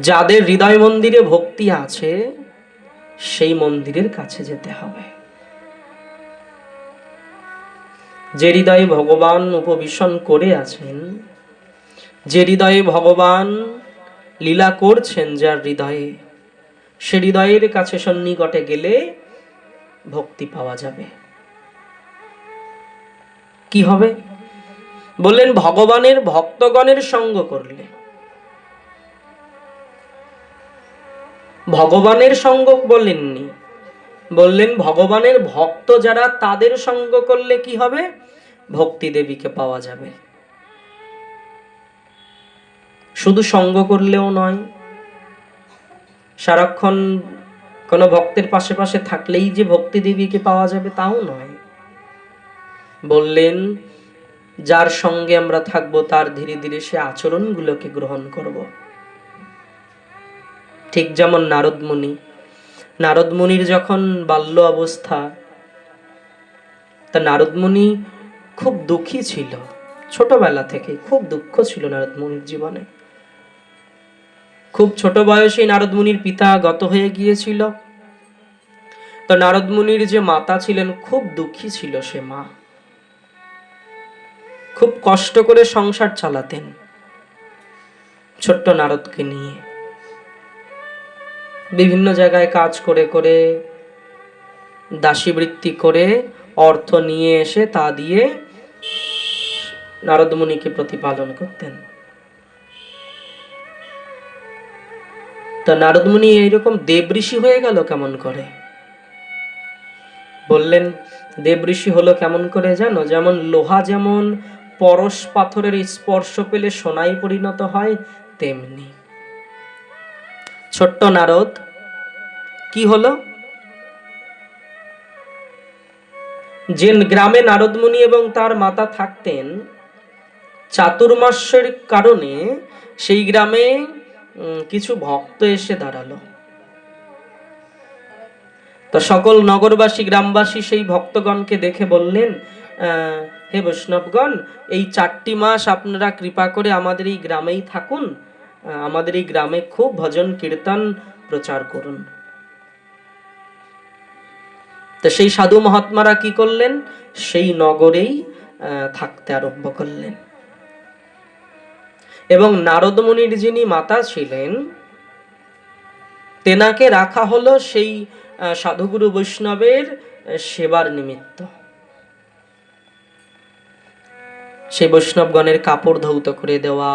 যাদের হৃদয় মন্দিরে ভক্তি আছে সেই মন্দিরের কাছে যেতে হবে। যে হৃদয়ে ভগবান উপবিশন করে আছেন, যে হৃদয়ে ভগবান লীলা করছেন, যার হৃদয়ে, সে হৃদয়ের কাছে সন্নিকটে গেলে ভক্তি পাওয়া যাবে। কি হবে? বললেন ভগবানের ভক্তগণের সঙ্গ করলে। ভগবানের সঙ্গ বলেননি, বললেন ভগবানের ভক্ত যারা, তাদের সঙ্গ করলে কি হবে? ভক্তি দেবীকে পাওয়া যাবে। শুধু সঙ্গ করলেও নয়, সারাক্ষণ কোনো ভক্তের পাশে পাশে থাকলেই যে ভক্তি দেবীকে পাওয়া যাবে তাও নয়। বললেন যার সঙ্গে আমরা থাকবো তার ধীরে ধীরে সে আচরণগুলোকে গ্রহণ করব। ঠিক যেমন নারদ মুনি, নারদ মুনির যখন বাল্য অবস্থা, তা নারদ মুনি খুব দুঃখী ছিল। ছোটবেলা থেকে খুব দুঃখ ছিল নারদ মুনির জীবনে। খুব ছোট বয়সে নারদ মুনির পিতা গত হয়ে গিয়েছিল। তো নারদ মুনির যে মাতা ছিলেন খুব দুঃখী ছিল। সে মা খুব কষ্ট করে সংসার চালাতেন ছোট্ট নারদকে নিয়ে। বিভিন্ন জায়গায় কাজ করে করে, দাসীবৃত্তি করে অর্থ নিয়ে এসে তা দিয়ে নারদ মুনিকে প্রতিপালন করতেন। তা নারদ মুনি এইরকম দেবঋষি হয়ে গেল কেমন করে? বললেন দেবঋষি হলো কেমন করে জানো? যেমন লোহা যেমন পরশ পাথরের স্পর্শ পেলে সোনায় পরিণত হয়, তেমনি ছোট্ট নারদ কি হলো? যে গ্রামে নারদ মুনি এবং তার মাতা থাকতেন, চাতুর্মাস্যের কারণে সেই গ্রামে কিছু ভক্ত এসে দাঁড়ালো। তো সকল নগরবাসী গ্রামবাসী সেই ভক্তগণকে দেখে বললেন, হে বৈষ্ণবগণ, এই 4টি মাস আপনারা কৃপা করে আমাদের এই গ্রামেই থাকুন, আমাদের এই গ্রামে খুব ভজন কীর্তন প্রচার করুন। তো সেই সাধু মহাত্মারা কি করলেন? সেই নগরেই থাকতে আরম্ভ করলেন। এবং নারদ মুনির যিনি মাতা ছিলেন, তেনাকে রাখা হলো সেই সাধুগুরু বৈষ্ণবের সেবার নিমিত্ত। সেই বৈষ্ণবগণের কাপড় ধৌত করে দেওয়া,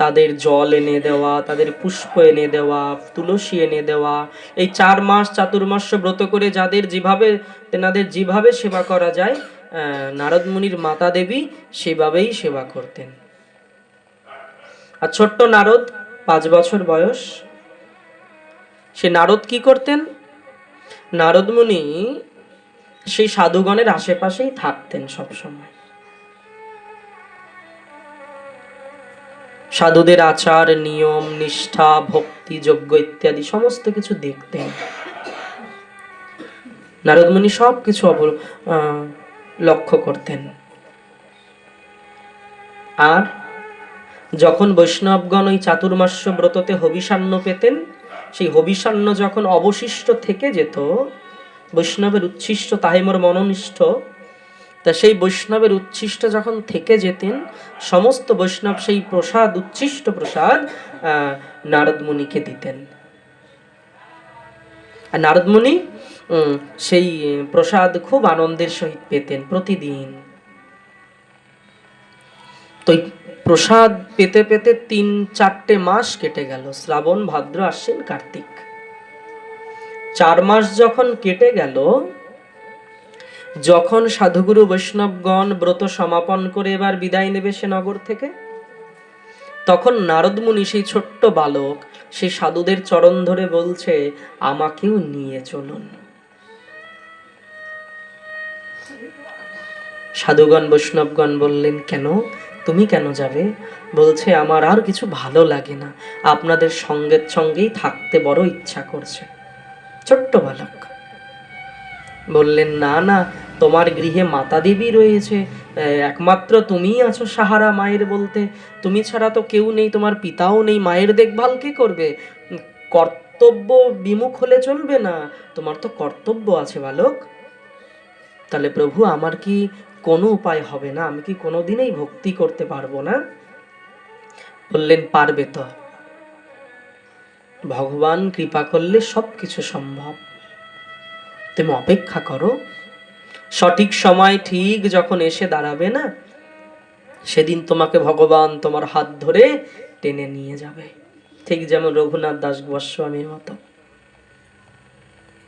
তাদের জল এনে দেওয়া, তাদের পুষ্প এনে দেওয়া, তুলসী এনে দেওয়া। এই 4 মাস চাতুর্মাস্য ব্রত করে যাদের যেভাবে, তেনাদের যেভাবে সেবা করা যায়, নারদ মুনির মাতা দেবী সেভাবেই সেবা করতেন। আর ছোট্ট নারদ 5 বছর বয়স, সে নারদ কি করতেন? নারদ মুনি সেই সাধুগণের আশেপাশেই থাকতেন সব সময়। সাধুদের আচার, নিয়ম, নিষ্ঠা, ভক্তি, যজ্ঞ ইত্যাদি সমস্ত কিছু দেখতেন। নারদ মুনি সব কিছু লক্ষ্য করতেন। আর যখন বৈষ্ণবগণ ওই চাতুর্মাস্য ব্রততে হবিষান্ন পেতেন, সেই হবিষান্ন যখন অবশিষ্ট থেকে যেত, বৈষ্ণবের উচ্ছিষ্ট তাহে মোর মননিষ্ঠ, তা সেই বৈষ্ণবের উচ্ছিষ্ট যখন থেকে যেতেন, সমস্ত বৈষ্ণব সেই প্রসাদ, উচ্ছিষ্ট প্রসাদ নারদ মুনিকে দিতেন। আর নারদ মুনি সেই প্রসাদ খুব আনন্দের সহিত পেতেন প্রতিদিন। তো প্রসাদ পেতে পেতে 3-4টে মাস কেটে গেল। শ্রাবণ, ভাদ্র, আশ্বিন, কার্তিক, 4 মাস যখন কেটে গেল, যখন সাধুগুরু বৈষ্ণবগণ ব্রত সমাপন করে এবার বিদায় নেবে সে নগর থেকে, তখন নারদ মুনি সেই ছোট্ট বালক সেই সাধুদের চরণ ধরে বলছে, আমাকেও নিয়ে চলুন। সাধুগণ বৈষ্ণবগণ বললেন, কেন? তুমি কেন যাবে? বলছে, আমার আর কিছু ভালো লাগে না, আপনাদের সঙ্গেই থাকতে বড় ইচ্ছা করছে। ছোট্ট বালক বললেন, না না, তোমার গৃহে মাতা দেবী রয়েছে, একমাত্র তুমিই আছো সাহারা মায়ের বলতে, তুমি ছাড়া তো কেউ নেই, তোমার পিতাও নেই, মায়ের দেখভাল কে করবে? কর্তব্য বিমুখ হলে চলবে না, তোমার তো কর্তব্য আছে বালক। তাহলে প্রভু আমার কি কোনো উপায় হবে না? আমি কি কোনোদিনই ভক্তি করতে পারবো না? বললেন পারবে তো, ভগবান কৃপা করলে সবকিছু সম্ভব। তুমি অপেক্ষা করো, সঠিক সময় ঠিক যখন এসে দাঁড়াবে না, সেদিন তোমাকে ভগবান তোমার হাত ধরে টেনে নিয়ে যাবে। ঠিক যেমন রঘুনাথ দাস গোস্বামীর মতো।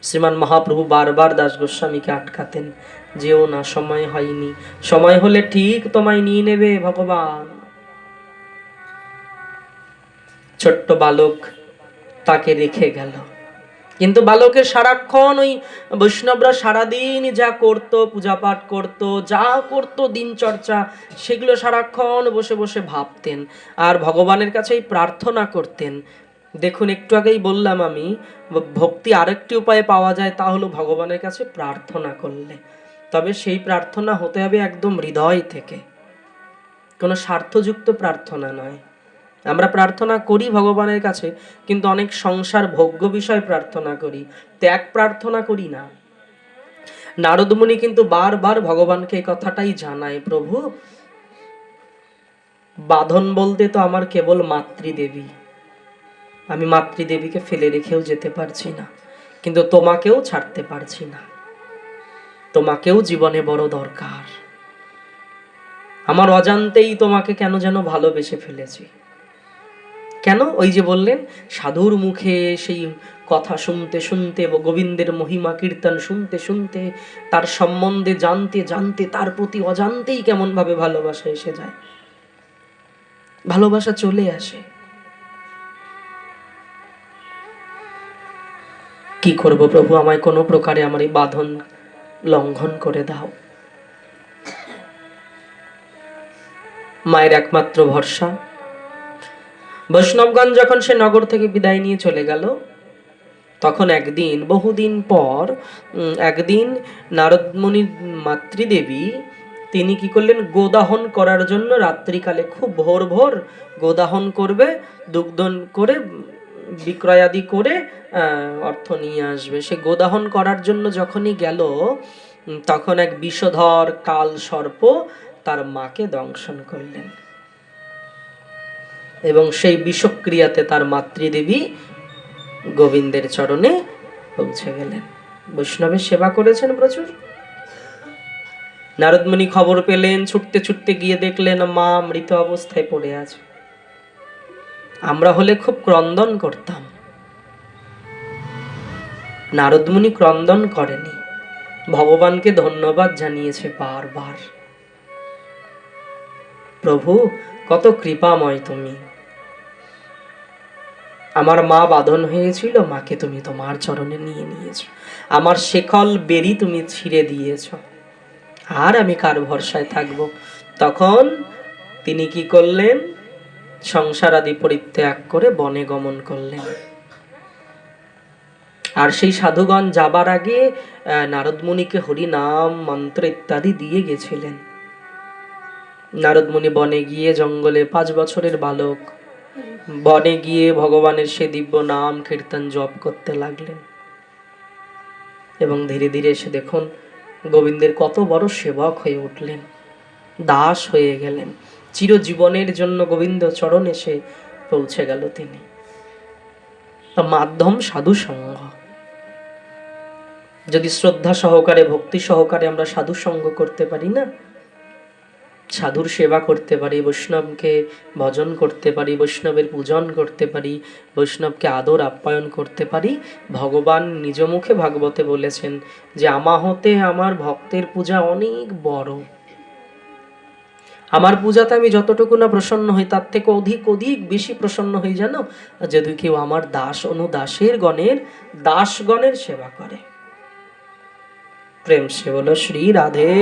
শ্রীমান মহাপ্রভু বারবার দাস গোস্বামীকে আটকাতেন, যেও না, সময় হয়নি, সময় হলে ঠিক তোমায় নিয়ে নেবে ভগবান। ছোট্ট বালক তাকে রেখে গেল, কিন্তু বালকের সারাক্ষণ ওই বৈষ্ণবরা সারাদিন যা করত, পূজা পাঠ করত, যা করত দিনচর্চা, সেগুলো সারাক্ষণ বসে বসে ভাবতেন আর ভগবানের কাছেই প্রার্থনা করতেন। দেখুন, একটু আগেই বললাম আমি, ভক্তি আরেকটি উপায়ে পাওয়া যায়, তা হলো ভগবানের কাছে প্রার্থনা করলে। তবে সেই প্রার্থনা হতে হবে একদম হৃদয় থেকে, কোনো স্বার্থযুক্ত প্রার্থনা নয়। আমরা প্রার্থনা করি ভগবানের কাছে, কিন্তু অনেক সংসার ভোগ্য বিষয় প্রার্থনা করি, ত্যাগ প্রার্থনা করি না। নারদমুনি কিন্তু বারবার ভগবানকে এই কথাটাই জানায়, প্রভু বাঁধন বলতে তো আমার কেবল মাতৃদেবী, আমি মাতৃদেবীকে ফেলে রেখেও যেতে পারছি না, কিন্তু তোমাকেও ছাড়তে পারছি না, তোমাকেও জীবনে বড় দরকার। আমার অজান্তেই তোমাকে কেন যেন ভালোবেসে ফেলেছি। কেন? ওই যে বললেন, সাধুর মুখে সেই কথা শুনতে শুনতে, গোবিন্দের মহিমা কীর্তন শুনতে শুনতে, তার সম্বন্ধে জানতে জানতে, তার প্রতি অজান্তেই কেমন ভাবে ভালোবাসা এসে যায়, ভালোবাসা চলে আসে। কি করব প্রভু, আমায় কোনো প্রকারে আমার এই বাঁধন লঙ্ঘন করে দাও। মায়ের একমাত্র ভরসা। বৈষ্ণবগণ যখন সে নগর থেকে বিদায় নিয়ে চলে গেল, তখন একদিন, বহুদিন পর একদিন নারদমুনির মাতৃদেবী তিনি কি করলেন, গোদাহন করার জন্য রাত্রিকালে খুব ভোর ভোর গোদাহন করবে, দুগ্ধন করে বিক্রয়াদি করে অর্থ নিয়ে আসবে। সে গোদাহন করার জন্য যখনই গেল, তখন এক বিষধর কাল সর্প তার মাকে দংশন করলেন, এবং সেই বিষক্রিয়াতে তার মাতৃদেবী গোবিন্দের চরণে পৌঁছে গেলেন। বৈষ্ণবের সেবা করেছেন প্রচুর। নারদমুনি খবর পেলেন, ছুটতে ছুটতে গিয়ে দেখলেন মা মৃত অবস্থায় পড়ে আছে। আমরা হলে খুব ক্রন্দন করতাম, নারদমুনি ক্রন্দন করেনি, ভগবানকে ধন্যবাদ জানিয়েছে বারবার, প্রভু কত কৃপাময় তুমি, আমার মা বাঁধন হয়েছিল, মাকে তুমি তোমার চরণে নিয়ে নিয়েছো, আমার শেকল বেরি তুমি ছিঁড়ে দিয়েছ, আর আমি কার ভরসায় থাকবো? তখন তিনি কি করলেন, সংসার আদি পরিত্যাগ করে বনে গমন করলেন। আর সেই সাধুগণ যাবার আগে নারদমুনিকে হরি নাম মন্ত্র ইত্যাদি দিয়ে গেছিলেন। নারদমুনি বনে গিয়ে, জঙ্গলে 5 বছরের বালক, বনে গিয়ে ভগবানের সে দিব্য নাম কীর্তন জপ করতে লাগলেন। এবং ধীরে ধীরে এসে দেখুন গোবিন্দের কত বড় সেবক হয়ে উঠলেন, দাস হয়ে গেলেন, চিরজীবনের জন্য গোবিন্দ চরণ এসে পৌঁছে গেল তিনি। মাধ্যম সাধু সঙ্গ। যদি শ্রদ্ধা সহকারে, ভক্তি সহকারে আমরা সাধু সঙ্গ করতে পারি না, সাধুর সেবা করতে পারি, বৈষ্ণবকে ভজন করতে পারি, বৈষ্ণবের পূজন করতে পারি, বৈষ্ণবকে আদর আপ্যায়ন করতে পারি, ভগবান নিজ মুখে ভাগবতে বলেছেন যে আমা হতে আমার ভক্তের পূজা অনেক বড়। আমার পূজাতে আমি যতটুকু না প্রসন্ন হই, তার থেকে অধিক অধিক বেশি প্রসন্ন হই জানো, যদি কেউ আমার দাস অনুদাসের গণের দাসগণের সেবা করে। প্রেম সে বলো শ্রী রাধে।